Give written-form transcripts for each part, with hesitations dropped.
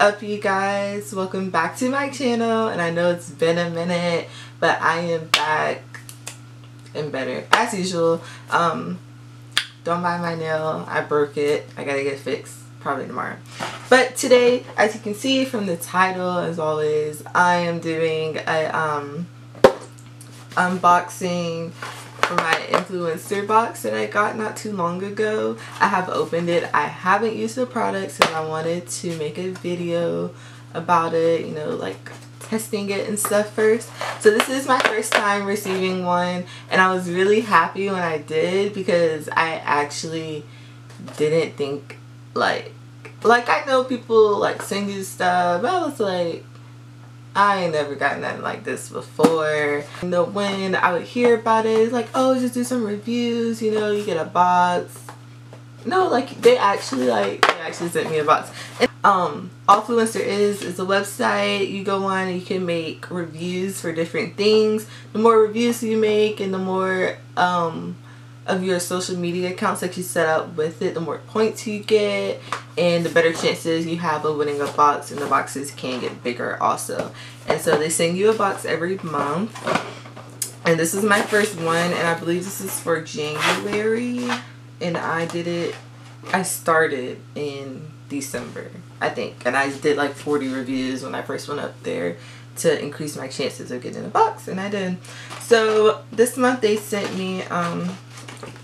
up, you guys? Welcome back to my channel, and I know it's been a minute, but I am back and better as usual. Don't mind my nail, I broke it. I gotta get it fixed probably tomorrow. But today, as you can see from the title, as always, I am doing a unboxing for my Influenster box that I got not too long ago. I have opened it. I haven't used the product, so I wanted to make a video about it, you know, like testing it and stuff first. So this is my first time receiving one, and I was really happy when I did, because I actually didn't think like I know people like send you stuff. I was like, I ain't never gotten nothing like this before. You know, when I would hear about it, it's like, oh, just do some reviews, you know, you get a box. No, like they actually sent me a box. And Influenster is a website you go on and you can make reviews for different things. The more reviews you make and the more of your social media accounts that you set up with it, the more points you get, and the better chances you have of winning a box, and the boxes can get bigger also. And so they send you a box every month, and this is my first one, and I believe this is for January, and I started in December, I think, and I did like 40 reviews when I first went up there to increase my chances of getting a box, and I did. So this month they sent me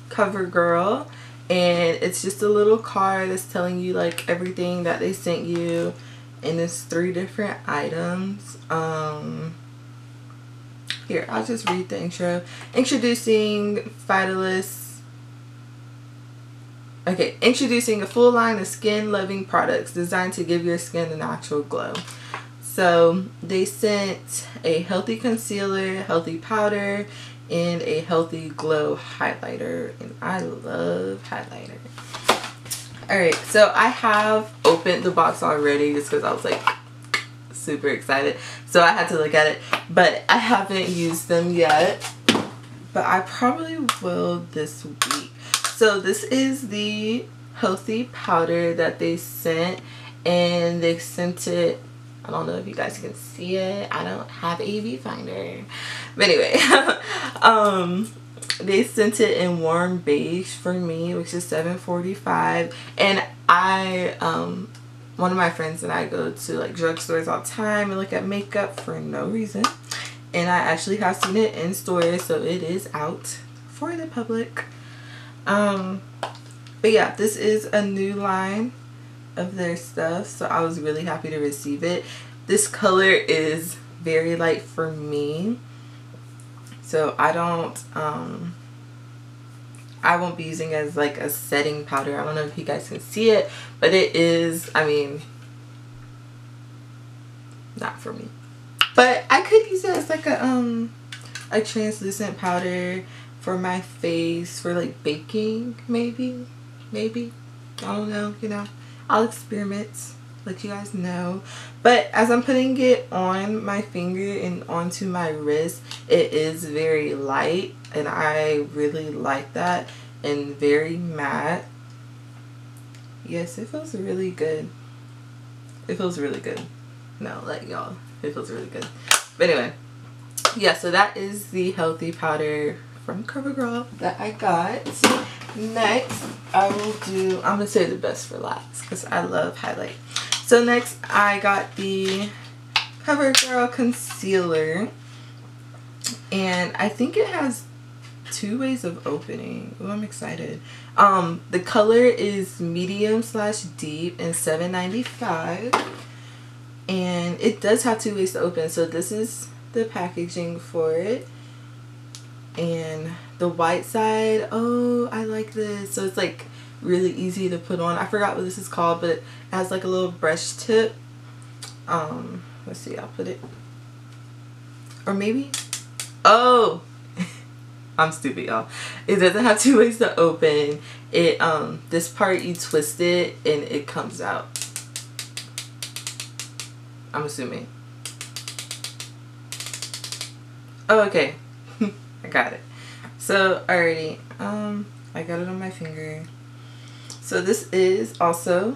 CoverGirl, and it's just a little card that's telling you like everything that they sent you, and it's 3 different items. Here, I'll just read the intro. Introducing introducing a full line of skin loving products designed to give your skin a natural glow. So they sent a healthy concealer, healthy powder, and a healthy glow highlighter, and I love highlighter. Alright, so I have opened the box already just because I was like super excited, so I had to look at it, but I haven't used them yet, but I probably will this week. So this is the healthy powder that they sent, and they sent it, I don't know if you guys can see it, I don't have a viewfinder, but anyway, they sent it in warm beige for me, which is $7.45, and one of my friends and I go to like drugstores all the time and look at makeup for no reason, and I actually have seen it in stores, so it is out for the public. But yeah, this is a new line of their stuff, so I was really happy to receive it. This color is very light for me, so I won't be using it as like a setting powder. I don't know if you guys can see it, but it is, I mean, not for me. But I could use it as like a translucent powder for my face, for like baking, maybe, I don't know, you know, I'll experiment, let you guys know. But as I'm putting it on my finger and onto my wrist, it is very light, and I really like that, and very matte. Yes, it feels really good. It feels really good. No, like y'all, it feels really good. But anyway, yeah, so that is the healthy powder from CoverGirl that I got. Next, I'm gonna save the best for last because I love highlight. So next, I got the CoverGirl concealer, and I think it has 2 ways of opening. Oh, I'm excited. The color is medium/deep and $7.95, and it does have 2 ways to open. So this is the packaging for it, and the white side, oh, I like this. So it's like really easy to put on. I forgot what this is called, but it has like a little brush tip. Let's see, I'll put it, or maybe, oh, I'm stupid, y'all. It doesn't have 2 ways to open. It this part you twist it and it comes out, I'm assuming. Oh, okay. I got it. So alrighty, I got it on my finger. So this is also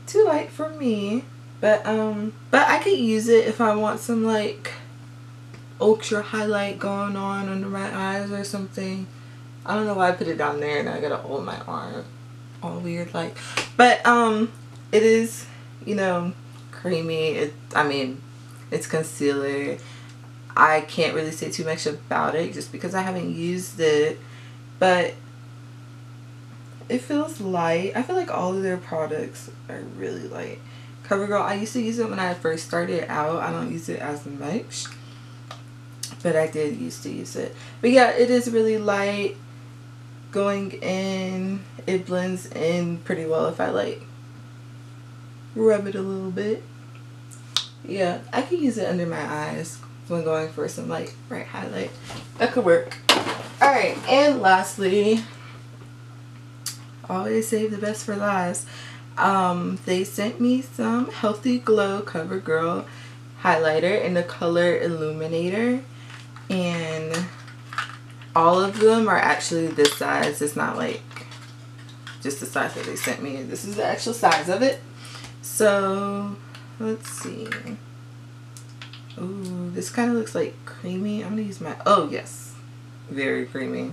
too light for me, But I could use it if I want some like ultra highlight going on under my eyes or something. I don't know why I put it down there and I gotta hold my arm all weird like. But it is, you know, creamy. I mean, it's concealer. I can't really say too much about it just because I haven't used it, but it feels light. I feel like all of their products are really light. CoverGirl, I used to use it when I first started out. I don't use it as much, but I did used to use it. But yeah, it is really light going in. It blends in pretty well if I like rub it a little bit. Yeah, I could use it under my eyes when going for some like bright highlight. That could work. Alright, and lastly, always save the best for last. They sent me some Healthy Glow CoverGirl highlighter in the color Illuminator, and all of them are actually this size. It's not like just the size that they sent me. This is the actual size of it. So let's see. Ooh, this kind of looks like creamy. I'm gonna use my, oh yes, very creamy.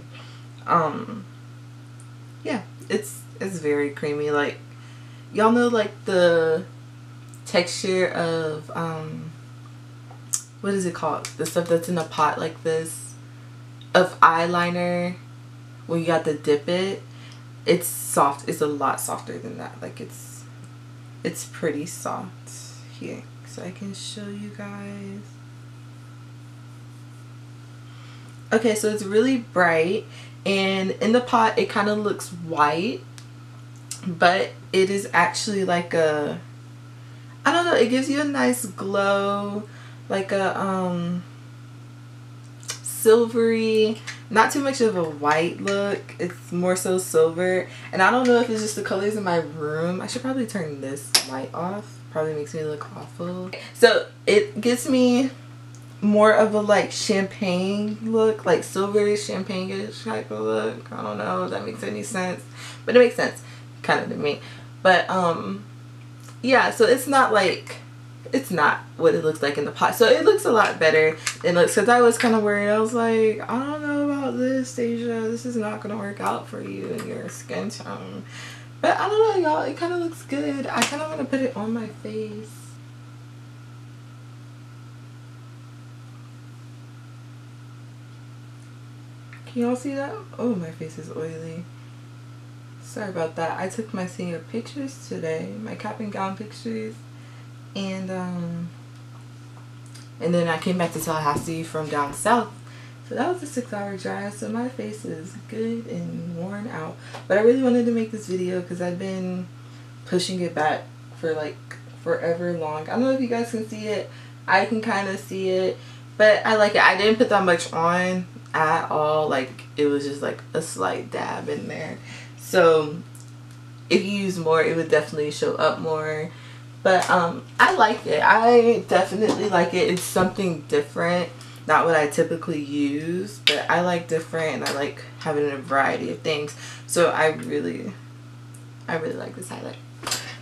Yeah, it's very creamy. Like, y'all know like the texture of what is it called, the stuff that's in a pot like this of eyeliner when you got to dip it. It's soft. It's a lot softer than that. Like it's pretty soft. Here, so I can show you guys. Okay, so it's really bright, and in the pot it kind of looks white, but it is actually like a, I don't know, it gives you a nice glow, like a silvery, not too much of a white look. It's more so silver, and I don't know if it's just the colors in my room. I should probably turn this light off. Probably makes me look awful. So it gives me more of a like champagne look, like silvery champagne-ish type of look. I don't know if that makes any sense, but it makes sense kind of to me. But yeah, so it's not like, it's not what it looks like in the pot. So it looks a lot better than it looks, because I was kind of worried. I was like, I don't know about this, Déja. This is not going to work out for you and your skin tone. But I don't know, y'all. It kind of looks good. I kind of want to put it on my face. Can y'all see that? Oh, my face is oily. Sorry about that. I took my senior pictures today, my cap and gown pictures, and then I came back to Tallahassee from down south. So that was a 6-hour drive, so my face is good and worn out. But I really wanted to make this video because I've been pushing it back for like forever long. I don't know if you guys can see it. I can kind of see it, but I like it. I didn't put that much on at all. Like, it was just like a slight dab in there. So if you use more, it would definitely show up more. But I like it. I definitely like it. It's something different. Not what I typically use, but I like different, and I like having a variety of things. So I really like this highlight.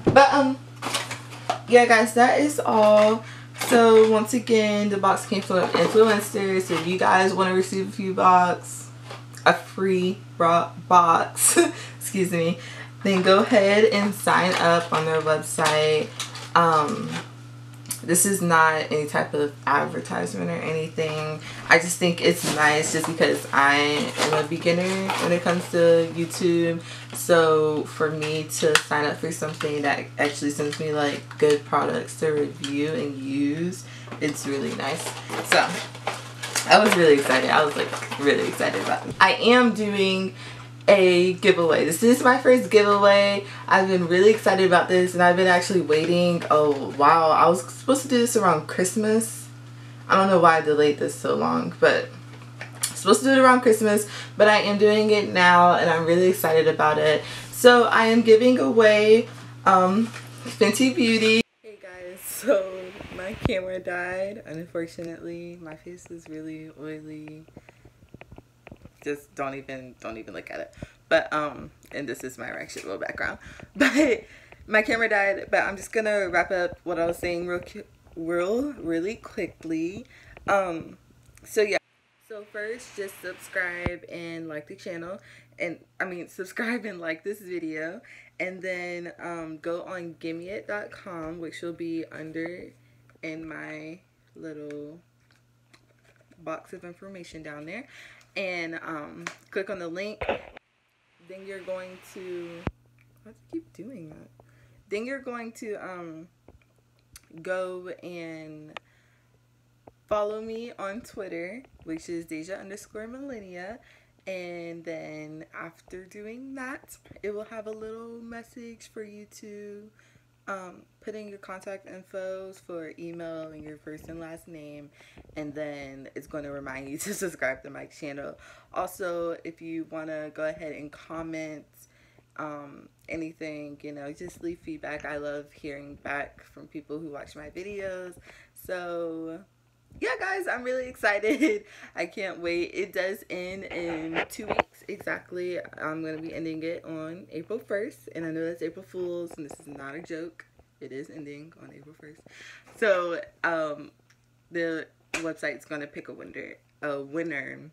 But yeah guys, that is all. So once again, the box came from Influenster. So if you guys want to receive a free box excuse me, then go ahead and sign up on their website. This is not any type of advertisement or anything. I just think it's nice just because I am a beginner when it comes to YouTube. So for me to sign up for something that actually sends me like good products to review and use, it's really nice. So I was really excited. I was like really excited about it. I am doing a giveaway. This is my first giveaway. I've been really excited about this, and I've been actually waiting. Oh wow, I was supposed to do this around Christmas. I don't know why I delayed this so long, but I'm supposed to do it around Christmas, but I am doing it now, and I'm really excited about it. So I am giving away Fenty Beauty. Hey guys, so my camera died, unfortunately. My face is really oily. Just don't even look at it. But and this is my Rack Shit Roll background. But My camera died, but I'm just gonna wrap up what I was saying really quickly. So yeah. So first, just subscribe and like the channel, and I mean subscribe and like this video, and then go on gimmeit.com, which will be under in my little box of information down there, and click on the link. Then you're going to, why do you keep doing that? Then you're going to go and follow me on Twitter, which is Déja_Mil-leny-a. And then after doing that, it will have a little message for you to put in your contact info for email and your first and last name. And then it's going to remind you to subscribe to my channel. Also, if you want to go ahead and comment anything, you know, just leave feedback. I love hearing back from people who watch my videos. So yeah, guys, I'm really excited. I can't wait. It does end in 2 weeks exactly. I'm going to be ending it on April 1st. And I know that's April Fool's, and this is not a joke. It is ending on April 1st. So the website's going to pick a winner.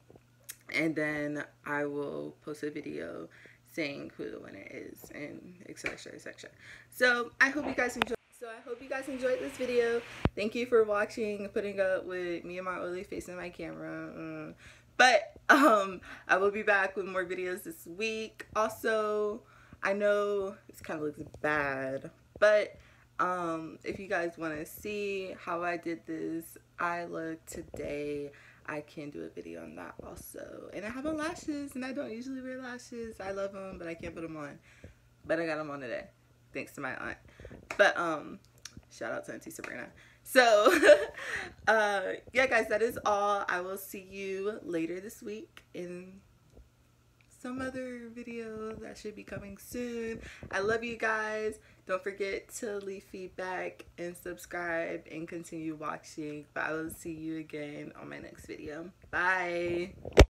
And then I will post a video saying who the winner is, and etc, etc. So I hope you guys enjoyed this video. Thank you for watching, putting up with me and my oily face in my camera. But I will be back with more videos this week. Also, I know this kind of looks bad, but if you guys want to see how I did this eye look today, I can do a video on that also. And I have on lashes, and I don't usually wear lashes. I love them, but I can't put them on. But I got them on today, thanks to my aunt. But shout out to Auntie Sabrina. So yeah, guys, that is all. I will see you later this week in some other video that should be coming soon. I love you guys. Don't forget to leave feedback and subscribe and continue watching. But I will see you again on my next video. Bye.